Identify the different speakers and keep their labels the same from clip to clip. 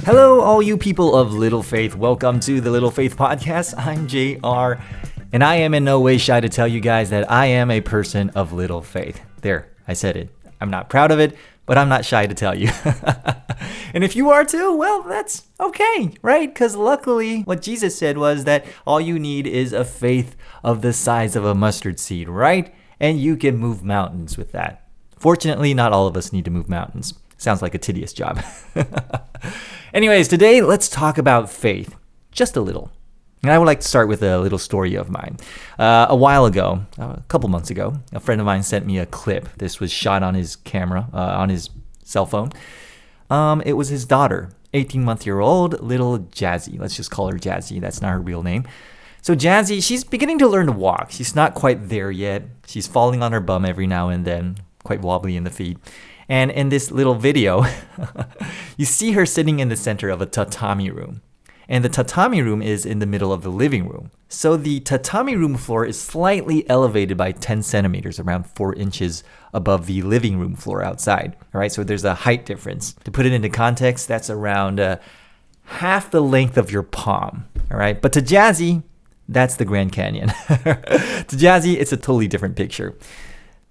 Speaker 1: Hello, all you people of Little Faith. Welcome to the Little Faith Podcast. I'm JR, and I am in no way shy to tell you guys that I am a person of little faith. There, I said it. I'm not proud of it, but I'm not shy to tell you. And if you are too, well, that's okay, right? Because luckily, what Jesus said was that all you need is a faith of the size of a mustard seed, right? And you can move mountains with that. Fortunately, not all of us need to move mountains. Sounds like a tedious job. Anyways, today let's talk about faith, just a little. And I would like to start with a little story of mine. A while ago, a couple months ago, a friend of mine sent me a clip. This was shot on his camera, on his cell phone. It was his daughter, 18-month-old little Jazzy. Let's just call her Jazzy. That's not her real name. So Jazzy, she's beginning to learn to walk. She's not quite there yet. She's falling on her bum every now and then, quite wobbly in the feet. And in this little video, you see her sitting in the center of a tatami room. And the tatami room is in the middle of the living room. So the tatami room floor is slightly elevated by 10 centimeters, around 4 inches above the living room floor outside. All right, so there's a height difference. To put it into context, that's around half the length of your palm. All right, but to Jazzy, that's the Grand Canyon. To Jazzy, it's a totally different picture.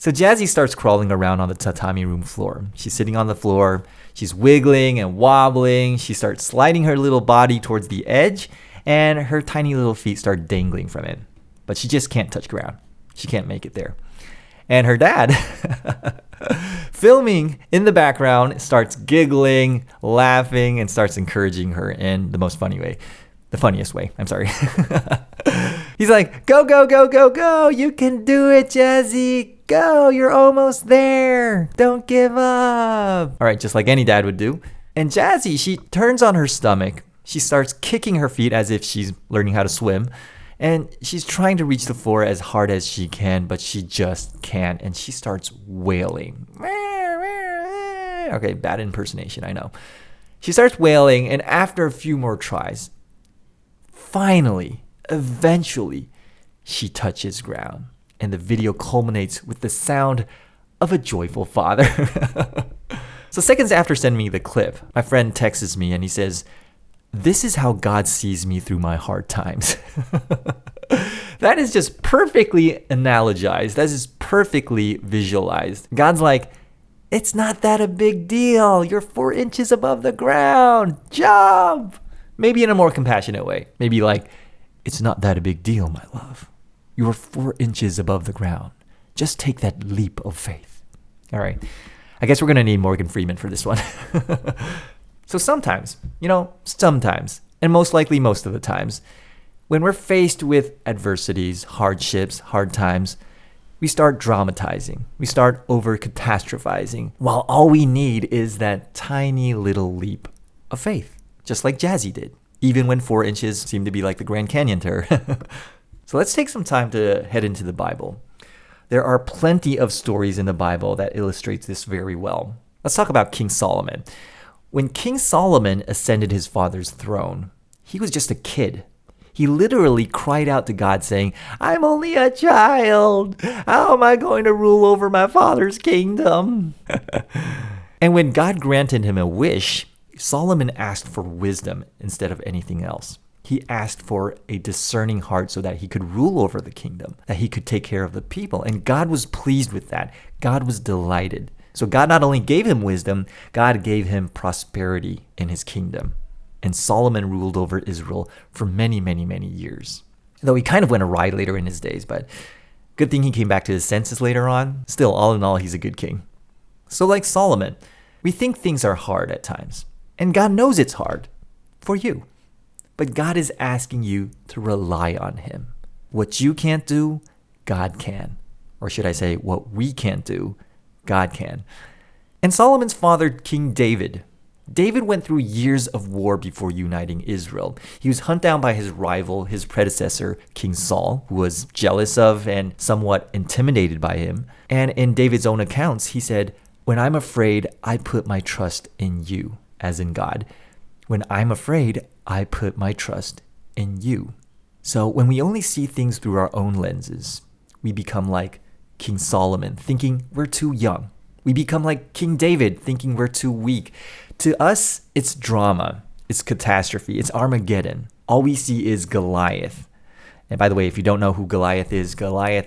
Speaker 1: So Jazzy starts crawling around on the tatami room floor. She's sitting on the floor. She's wiggling and wobbling. She starts sliding her little body towards the edge, and her tiny little feet start dangling from it. But she just can't touch ground. She can't make it there. And her dad, filming in the background, starts giggling, laughing, and starts encouraging her in the most funny way. The funniest way, I'm sorry. He's like, go, go, go, go, go. You can do it, Jazzy. Go, you're almost there. Don't give up. All right, just like any dad would do. And Jazzy, she turns on her stomach. She starts kicking her feet as if she's learning how to swim. And she's trying to reach the floor as hard as she can, but she just can't. And she starts wailing. Okay, bad impersonation, I know. She starts wailing, and after a few more tries, finally, eventually, she touches ground. And the video culminates with the sound of a joyful father. So seconds after sending me the clip, my friend texts me and he says, "This is how God sees me through my hard times." That is just perfectly analogized. That is perfectly visualized. God's like, it's not that a big deal. You're 4 inches above the ground. Jump! Maybe in a more compassionate way. Maybe like, it's not that a big deal, my love. You are 4 inches above the ground. Just take that leap of faith. All right. I guess we're going to need Morgan Freeman for this one. So sometimes, and most likely most of the times, when we're faced with adversities, hardships, hard times, we start dramatizing. We start over-catastrophizing, while all we need is that tiny little leap of faith, just like Jazzy did, even when 4 inches seemed to be like the Grand Canyon to her. So let's take some time to head into the Bible. There are plenty of stories in the Bible that illustrates this very well. Let's talk about King Solomon. When King Solomon ascended his father's throne, he was just a kid. He literally cried out to God saying, "I'm only a child. How am I going to rule over my father's kingdom?" And when God granted him a wish, Solomon asked for wisdom instead of anything else. He asked for a discerning heart so that he could rule over the kingdom, that he could take care of the people. And God was pleased with that. God was delighted. So God not only gave him wisdom, God gave him prosperity in his kingdom. And Solomon ruled over Israel for many, many, many years. Though he kind of went awry later in his days, but good thing he came back to his senses later on. Still, all in all, he's a good king. So like Solomon, we think things are hard at times. And God knows it's hard for you. But God is asking you to rely on him. What you can't do, God can. Or should I say, what we can't do, God can. And Solomon's father, King David went through years of war before uniting Israel. He was hunted down by his rival, his predecessor, King Saul, who was jealous of and somewhat intimidated by him. And in David's own accounts, he said, "When I'm afraid, I put my trust in you," as in God. When I'm afraid, I put my trust in you. So when we only see things through our own lenses, we become like King Solomon, thinking we're too young. We become like King David, thinking we're too weak. To us, it's drama, it's catastrophe, it's Armageddon. All we see is Goliath. And by the way, if you don't know who Goliath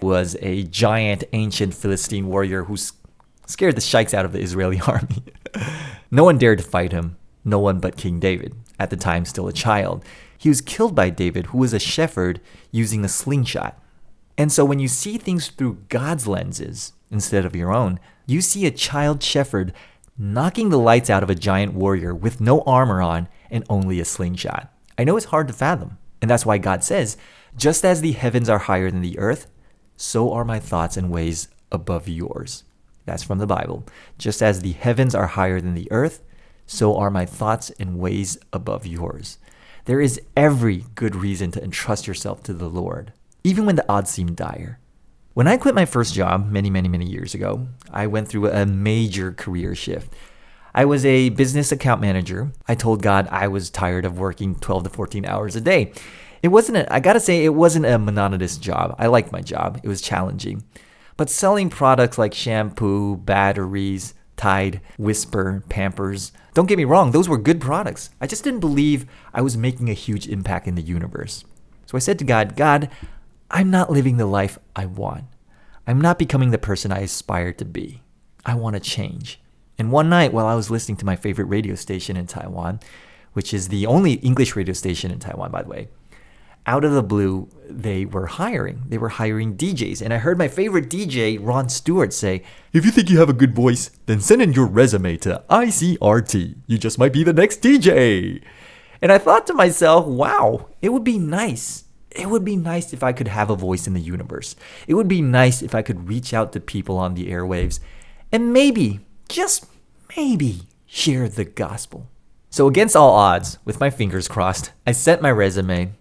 Speaker 1: was a giant ancient Philistine warrior who scared the sheiks out of the Israeli army. No one dared to fight him, no one but King David, at the time still a child. He was killed by David, who was a shepherd using a slingshot. And so when you see things through God's lenses instead of your own, you see a child shepherd knocking the lights out of a giant warrior with no armor on and only a slingshot. I know it's hard to fathom, and that's why God says, just as the heavens are higher than the earth, so are my thoughts and ways above yours. That's from the Bible. Just as the heavens are higher than the earth, so are my thoughts and ways above yours. There is every good reason to entrust yourself to the Lord, even when the odds seem dire. When I quit my first job many years ago, I went through a major career shift. I was a business account manager. I told God I was tired of working 12 to 14 hours a day. It wasn't a monotonous job. I liked my job. It was challenging. But selling products like shampoo, batteries, Tide, Whisper, Pampers, don't get me wrong, those were good products. I just didn't believe I was making a huge impact in the universe. So I said to God, I'm not living the life I want. I'm not becoming the person I aspire to be. I want to change. And one night while I was listening to my favorite radio station in Taiwan, which is the only English radio station in Taiwan, by the way, out of the blue, they were hiring. They were hiring DJs. And I heard my favorite DJ, Ron Stewart, say, if you think you have a good voice, then send in your resume to ICRT. You just might be the next DJ. And I thought to myself, wow, it would be nice. It would be nice if I could have a voice in the universe. It would be nice if I could reach out to people on the airwaves and maybe, just maybe, share the gospel. So against all odds, with my fingers crossed, I sent my resume.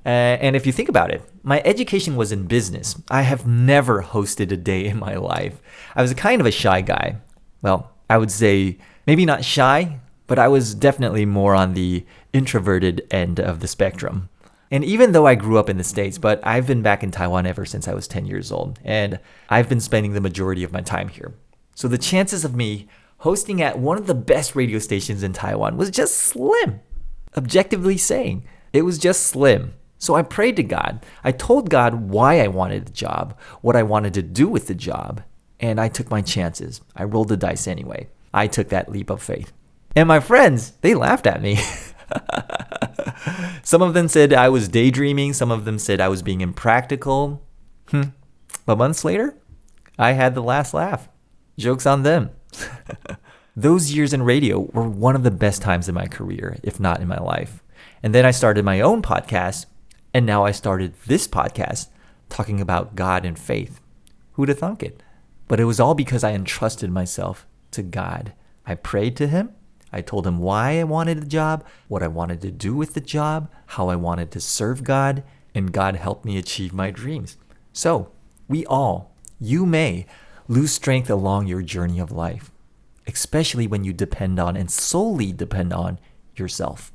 Speaker 1: And if you think about it, my education was in business. I have never hosted a day in my life. I was kind of a shy guy. Well, I would say maybe not shy, but I was definitely more on the introverted end of the spectrum. And even though I grew up in the States, but I've been back in Taiwan ever since I was 10 years old. And I've been spending the majority of my time here. So the chances of me hosting at one of the best radio stations in Taiwan was just slim. Objectively saying, it was just slim. So I prayed to God. I told God why I wanted the job, what I wanted to do with the job, and I took my chances. I rolled the dice anyway. I took that leap of faith. And my friends, they laughed at me. Some of them said I was daydreaming. Some of them said I was being impractical. But months later, I had the last laugh. Joke's on them. Those years in radio were one of the best times in my career, if not in my life. And then I started my own podcast. And now I started this podcast talking about God and faith. Who'd have thunk it? But it was all because I entrusted myself to God. I prayed to him. I told him why I wanted the job, what I wanted to do with the job, how I wanted to serve God, and God helped me achieve my dreams. So, you may lose strength along your journey of life, especially when you depend on and solely depend on yourself.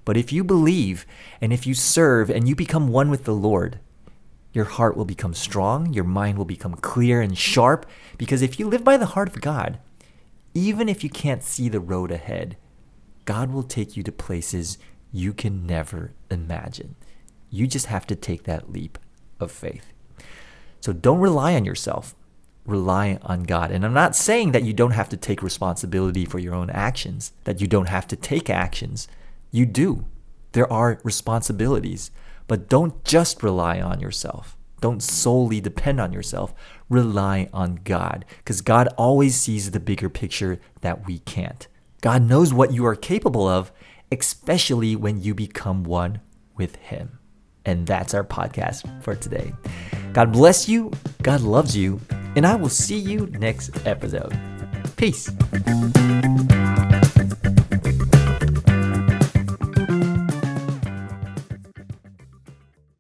Speaker 1: But if you believe and if you serve and you become one with the Lord, your heart will become strong, your mind will become clear and sharp, because if you live by the heart of God, even if you can't see the road ahead, God will take you to places you can never imagine. You just have to take that leap of faith. So don't rely on yourself. Rely on God. And I'm not saying that you don't have to take responsibility for your own actions, that you don't have to take actions. You do. There are responsibilities, but don't just rely on yourself. Don't solely depend on yourself. Rely on God, because God always sees the bigger picture that we can't. God knows what you are capable of, especially when you become one with him. And that's our podcast for today. God bless you. God loves you. And I will see you next episode. Peace.